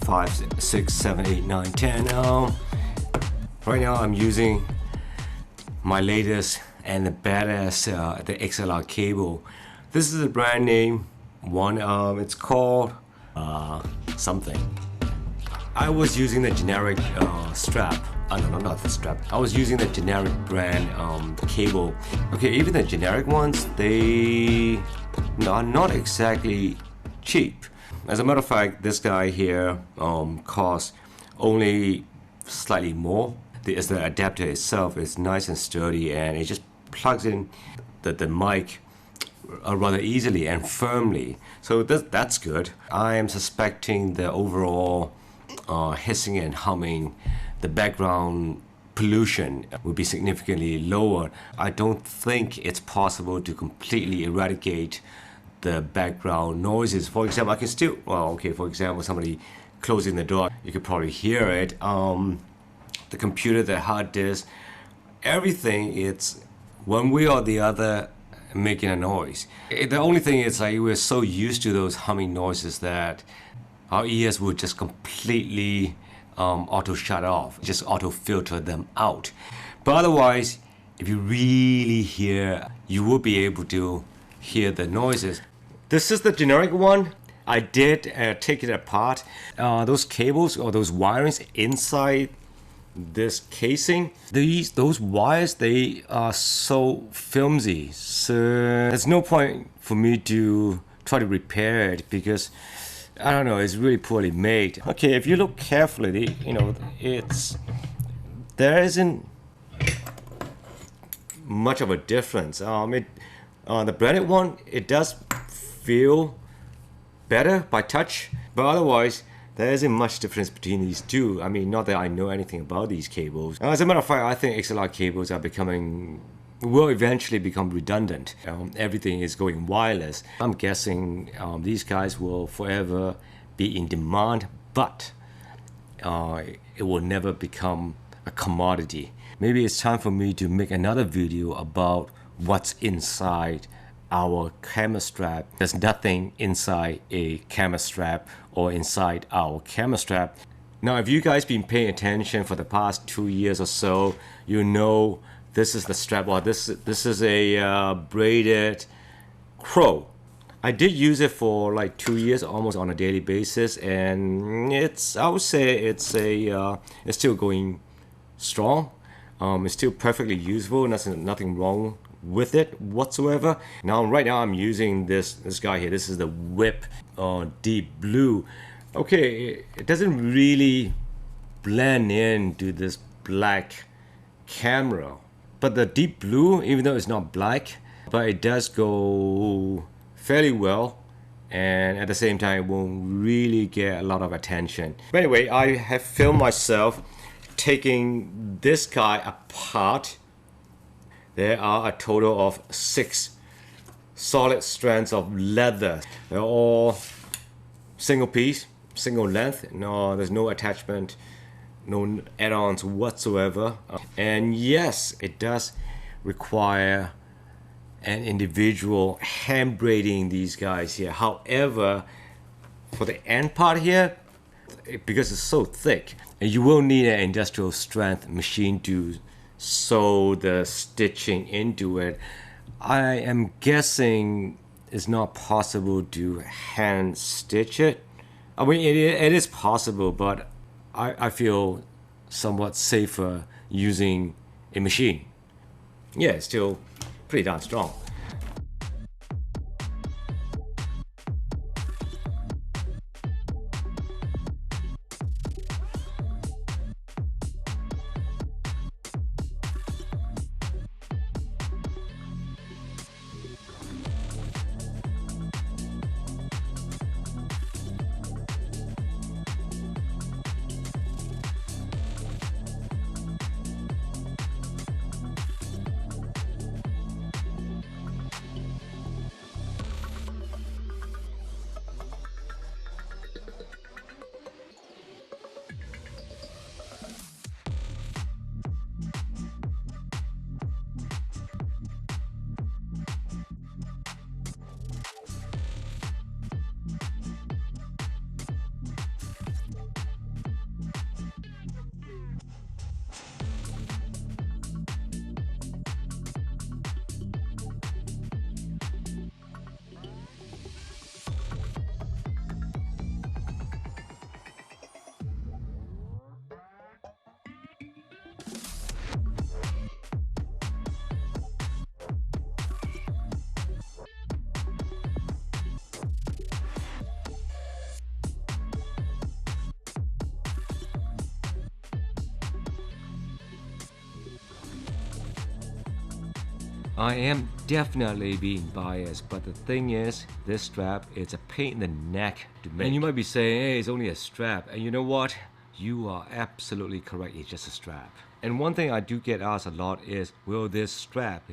5, 6, 7, 8, 9, 10. Right now I'm using my latest and the badass the XLR cable. This is a brand name one. It's called something. I was using the generic strap. No, not the strap. I was using the generic brand cable. Okay, even the generic ones, they are not exactly cheap. As a matter of fact, this guy here costs only slightly more. The adapter itself is nice and sturdy, and it just plugs in the mic rather easily and firmly. So that's good. I am suspecting the overall hissing and humming, the background pollution will be significantly lower. I don't think it's possible to completely eradicate the background noises. For example, I can still, well, okay, for example, somebody closing the door, you could probably hear it. The computer, the hard disk, everything, it's one way or the other making a noise. The only thing is, like, we're so used to those humming noises that our ears would just completely auto shut off, just auto filter them out. But otherwise, if you really hear, you will be able to hear the noises. This is the generic one. I did take it apart. Those cables or those wirings inside this casing, those wires, they are so flimsy, so there's no point for me to try to repair it because I don't know, it's really poorly made. Okay, if you look carefully, you know, there isn't much of a difference. The Braided one, it does feel better by touch, but otherwise there isn't much difference between these two. I mean, not that I know anything about these cables. As a matter of fact, I think XLR cables will eventually become redundant. Everything is going wireless. I'm guessing these guys will forever be in demand, but it will never become a commodity. Maybe it's time for me to make another video about what's inside our camera strap. There's nothing inside a camera strap or inside our camera strap. Now, if you guys been paying attention for the past 2 years or so, you know this is the strap. Well, this is a Braided Crow. I did use it for like 2 years, almost on a daily basis, and I would say it's still going strong. It's still perfectly useful. Nothing wrong with it whatsoever. Right now I'm using this guy here. This is the Whip Deep Blue. Okay, it doesn't really blend into this black camera, but the Deep Blue, even though it's not black, but it does go fairly well, and at the same time it won't really get a lot of attention. But anyway, I have filmed myself taking this guy apart. There are a total of 6 solid strands of leather. They're all single piece, single length. No, there's no attachment, no add-ons whatsoever. And yes, it does require an individual hand braiding these guys here. However, for the end part here, because it's so thick, you will need an industrial strength machine to sew the stitching into it. I am guessing it's not possible to hand stitch it. I mean, it is possible, but I feel somewhat safer using a machine. Yeah, it's still pretty darn strong. I am definitely being biased, but the thing is, this strap is a pain in the neck to make. And you might be saying, hey, it's only a strap. And you know what? You are absolutely correct, it's just a strap. And one thing I do get asked a lot is, will this strap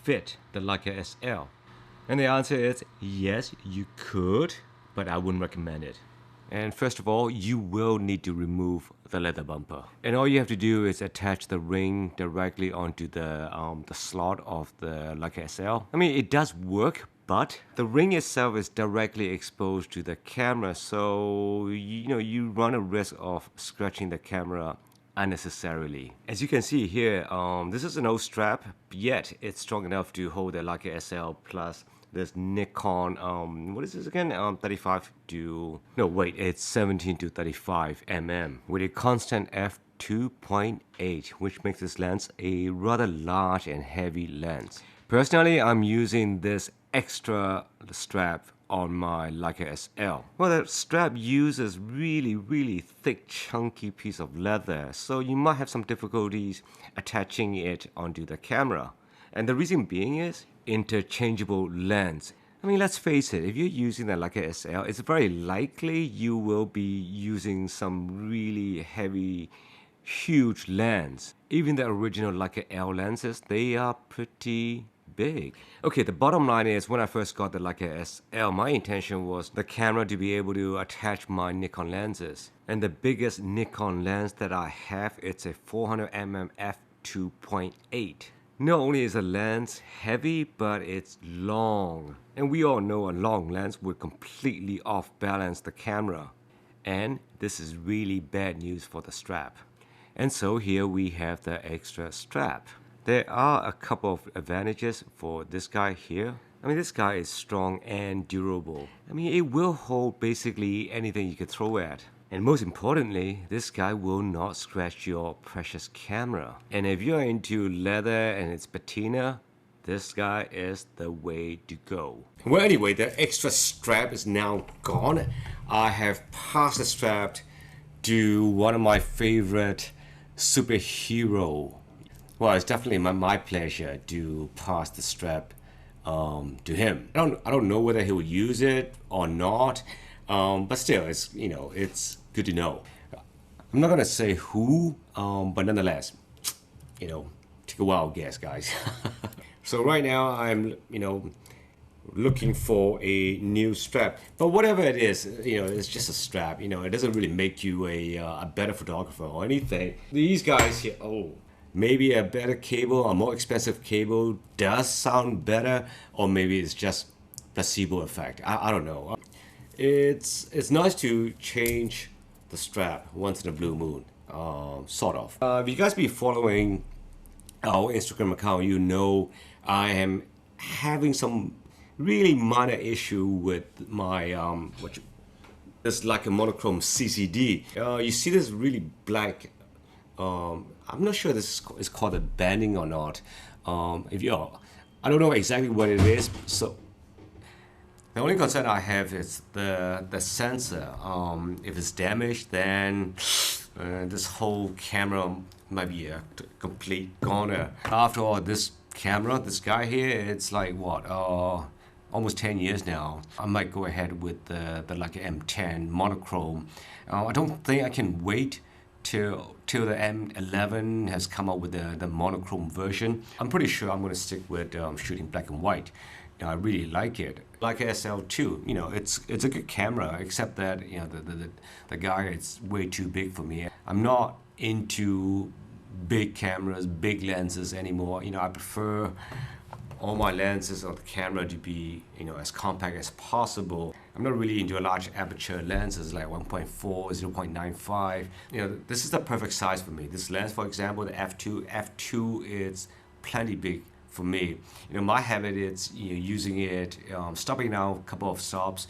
fit the Leica SL? And the answer is, yes, you could, but I wouldn't recommend it. And first of all, you will need to remove the leather bumper. And all you have to do is attach the ring directly onto the slot of the Leica SL. I mean, it does work, but the ring itself is directly exposed to the camera, so you run a risk of scratching the camera unnecessarily. As you can see here, this is an old strap, yet it's strong enough to hold the Leica SL plus this Nikon, what is this again? 35 to, no wait, it's 17 to 35 mm with a constant f2.8, which makes this lens a rather large and heavy lens. Personally, I'm using this Xtra strap on my Leica SL. Well, the strap uses really thick chunky piece of leather, so you might have some difficulties attaching it onto the camera. And the reason being is interchangeable lens. I mean, let's face it, if you're using the Leica SL, it's very likely you will be using some really heavy, huge lens. Even the original Leica L lenses, they are pretty big. Okay, the bottom line is, when I first got the Leica SL, my intention was the camera to be able to attach my Nikon lenses. And the biggest Nikon lens that I have, it's a 400mm f2.8. Not only is the lens heavy, but it's long. And we all know a long lens would completely off-balance the camera. And this is really bad news for the strap. And so here we have the Xtra strap. There are a couple of advantages for this guy here. I mean, this guy is strong and durable. I mean, it will hold basically anything you could throw at. And most importantly, this guy will not scratch your precious camera. And if you're into leather and its patina, this guy is the way to go. Well, anyway, the Xtra strap is now gone. I have passed the strap to one of my favorite superhero. Well, it's definitely my pleasure to pass the strap to him. I don't know whether he will use it or not. But still, it's good to know. I'm not gonna say who, but nonetheless, take a wild guess, guys. So right now I'm, looking for a new strap. But whatever it is, it's just a strap. It doesn't really make you a better photographer or anything. These guys here, maybe a better cable, a more expensive cable does sound better, or maybe it's just placebo effect. I don't know. It's nice to change the strap once in a blue moon, sort of. If you guys be following our Instagram account, you know I am having some really minor issue with my this Leica monochrome CCD. You see this really black. I'm not sure this is called a banding or not. I don't know exactly what it is. So. The only concern I have is the sensor. If it's damaged, then this whole camera might be a complete goner. After all, this camera, this guy here, it's like what, almost 10 years now. I might go ahead with the Leica M10 monochrome. I don't think I can wait till the M11 has come out with the monochrome version. I'm pretty sure I'm going to stick with shooting black and white. I really like it. Leica SL2, it's a good camera, except that the guy, it's way too big for me. I'm not into big cameras, big lenses anymore. I prefer all my lenses of the camera to be as compact as possible. I'm not really into a large aperture lenses like 1.4, 0.95. This is the perfect size for me. This lens, for example, the f2 is plenty big for me. My habit is using it, stopping now a couple of stops,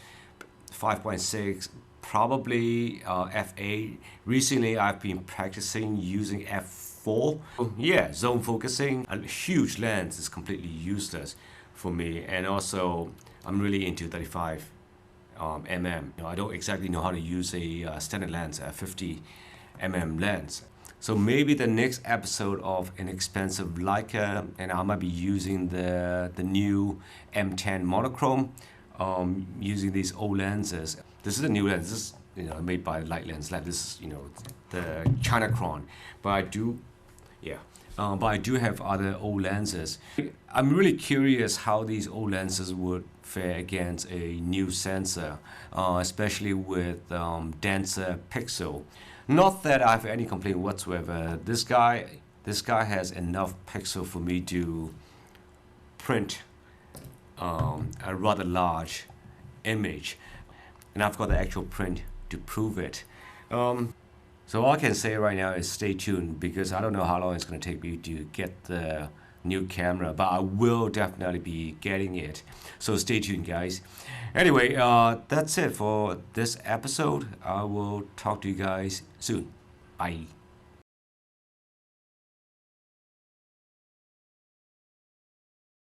5.6, probably f8. Recently, I've been practicing using f4. Yeah, zone focusing. A huge lens is completely useless for me, and also I'm really into 35 mm. I don't exactly know how to use a standard lens, a 50 mm lens. So maybe the next episode of Inexpensive Leica, and I might be using the new M10 monochrome, using these old lenses. This is a new lens. This is, you know, made by Light Lens Lab. This is, you know, the China Cron. But I do, yeah. But I do have other old lenses. I'm really curious how these old lenses would fare against a new sensor, especially with denser pixel. Not that I have any complaint whatsoever. This guy has enough pixel for me to print a rather large image, and I've got the actual print to prove it. So all I can say right now is stay tuned, because I don't know how long it's going to take me to get the new camera, but I will definitely be getting it. So stay tuned, guys. Anyway, that's it for this episode. I will talk to you guys soon. Bye.